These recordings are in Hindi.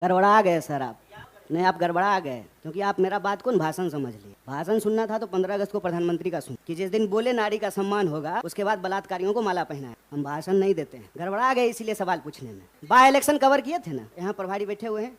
गड़बड़ा गए सर आप। नहीं, आप गड़बड़ा गए क्योंकि आप मेरा बात कौन भाषण समझ लिए। भाषण सुनना था तो 15 अगस्त को प्रधानमंत्री का सुन कि जिस दिन बोले नारी का सम्मान होगा उसके बाद बलात्कारियों को माला पहनाए। हम भाषण नहीं देते हैं। गड़बड़ा गए इसीलिए सवाल पूछने में। बाय इलेक्शन कवर किए थे ना, यहाँ प्रभारी बैठे हुए हैं,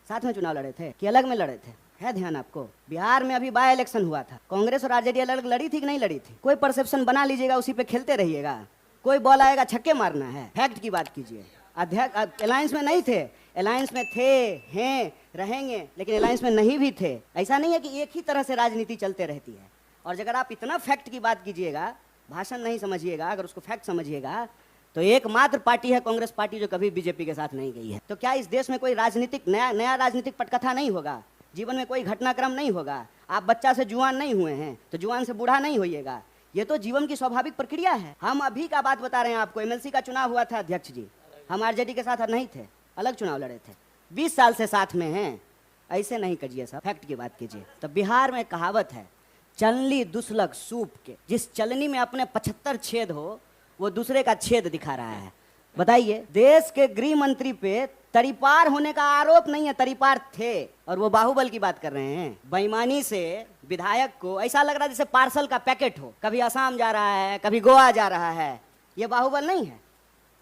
साथ में चुनाव लड़े थे कि अलग में लड़े थे, है ध्यान आपको? बिहार में अभी बाय इलेक्शन हुआ था, कांग्रेस और आरजेडी अलग लड़ी थी कि नहीं लड़ी थी? कोई परसेप्शन बना लीजिएगा, उसी पे खेलते रहिएगा। कोई बॉल आएगा छक्के मारना है, फैक्ट की बात कीजिए। अध्यक्ष अलायंस में नहीं थे, अलायंस में थे, हैं, रहेंगे, लेकिन अलायंस में नहीं भी थे। ऐसा नहीं है कि एक ही तरह से राजनीति चलते रहती है। और अगर आप इतना फैक्ट की बात कीजिएगा, भाषण नहीं समझिएगा, अगर उसको फैक्ट समझिएगा, तो एकमात्र पार्टी है कांग्रेस पार्टी जो कभी बीजेपी के साथ नहीं गई है। तो क्या इस देश में कोई राजनीतिक नया राजनीतिक पटकथा नहीं होगा? जीवन में कोई घटनाक्रम नहीं होगा? आप बच्चा से जुआन नहीं हुए हैं तो जुआन से बूढ़ा नहीं होइएगा। ये तो जीवन की स्वाभाविक प्रक्रिया है। हम अभी का बात बता रहे हैं आपको। एमएलसी का चुनाव हुआ था अध्यक्ष जी, हम आरजेडी के साथ नहीं थे, अलग चुनाव लड़े थे। 20 साल से साथ में हैं। ऐसे नहीं करिए साहब, फैक्ट की बात कीजिए। तो बिहार में कहावत है, चलनी दुसलक सूप के। जिस चलनी में अपने 75 छेद हो वो दूसरे का छेद दिखा रहा है। बताइए, देश के गृह मंत्री पे तरीपार होने का आरोप नहीं है, तरीपार थे, और वो बाहुबल की बात कर रहे हैं। बेईमानी से विधायक को ऐसा लग रहा है जैसे पार्सल का पैकेट हो, कभी असम जा रहा है, कभी गोवा जा रहा है। ये बाहुबल नहीं है,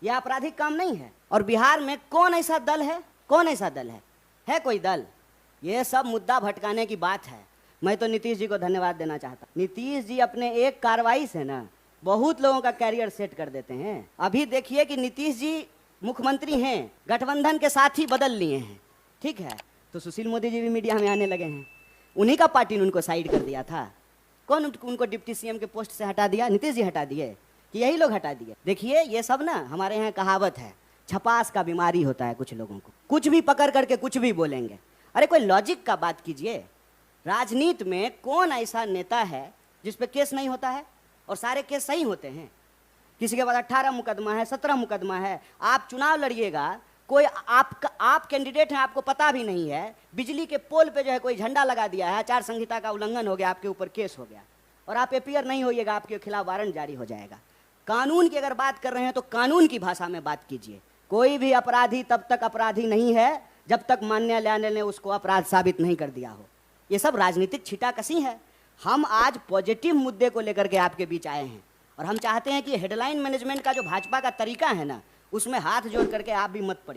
यह आपराधिक काम नहीं है। और बिहार में कौन ऐसा दल है, कौन ऐसा दल है कोई दल? ये सब मुद्दा भटकाने की बात है। मैं तो नीतीश जी को धन्यवाद देना चाहता। नीतीश जी अपने एक कार्रवाई से ना बहुत लोगों का कैरियर सेट कर देते हैं। अभी देखिए कि नीतीश जी मुख्यमंत्री हैं, गठबंधन के साथ ही बदल लिए हैं, ठीक है? तो सुशील मोदी जी भी मीडिया में आने लगे हैं। उन्हीं का पार्टी ने उनको साइड कर दिया था। कौन उनको डिप्टी सीएम के पोस्ट से हटा दिया? नीतीश जी हटा दिए कि यही लोग हटा दिए? देखिए, ये सब ना हमारे यहाँ कहावत है, छपास का बीमारी होता है कुछ लोगों को, कुछ भी पकड़ करके कुछ भी बोलेंगे। अरे कोई लॉजिक का बात कीजिए। राजनीति में कौन ऐसा नेता है जिस पे केस नहीं होता है? और सारे केस सही होते हैं। किसी के पास 18 मुकदमा है, 17 मुकदमा है। आप चुनाव लड़िएगा, कोई आप कैंडिडेट हैं, आपको पता भी नहीं है, बिजली के पोल पे जो है कोई झंडा लगा दिया है, आचार संहिता का उल्लंघन हो गया, आपके ऊपर केस हो गया, और आप एपीआर नहीं होइएगा, आपके खिलाफ वारंट जारी हो जाएगा। कानून की अगर बात कर रहे हैं तो कानून की भाषा में बात कीजिए। कोई भी अपराधी तब तक अपराधी नहीं है जब तक न्यायालय ने उसको अपराध साबित नहीं कर दिया हो। ये सब राजनीतिक छीटाकशी है। हम आज पॉजिटिव मुद्दे को लेकर के आपके बीच आए हैं, और हम चाहते हैं कि हेडलाइन मैनेजमेंट का जो भाजपा का तरीका है ना, उसमें हाथ जोड़ करके आप भी मत पड़िए।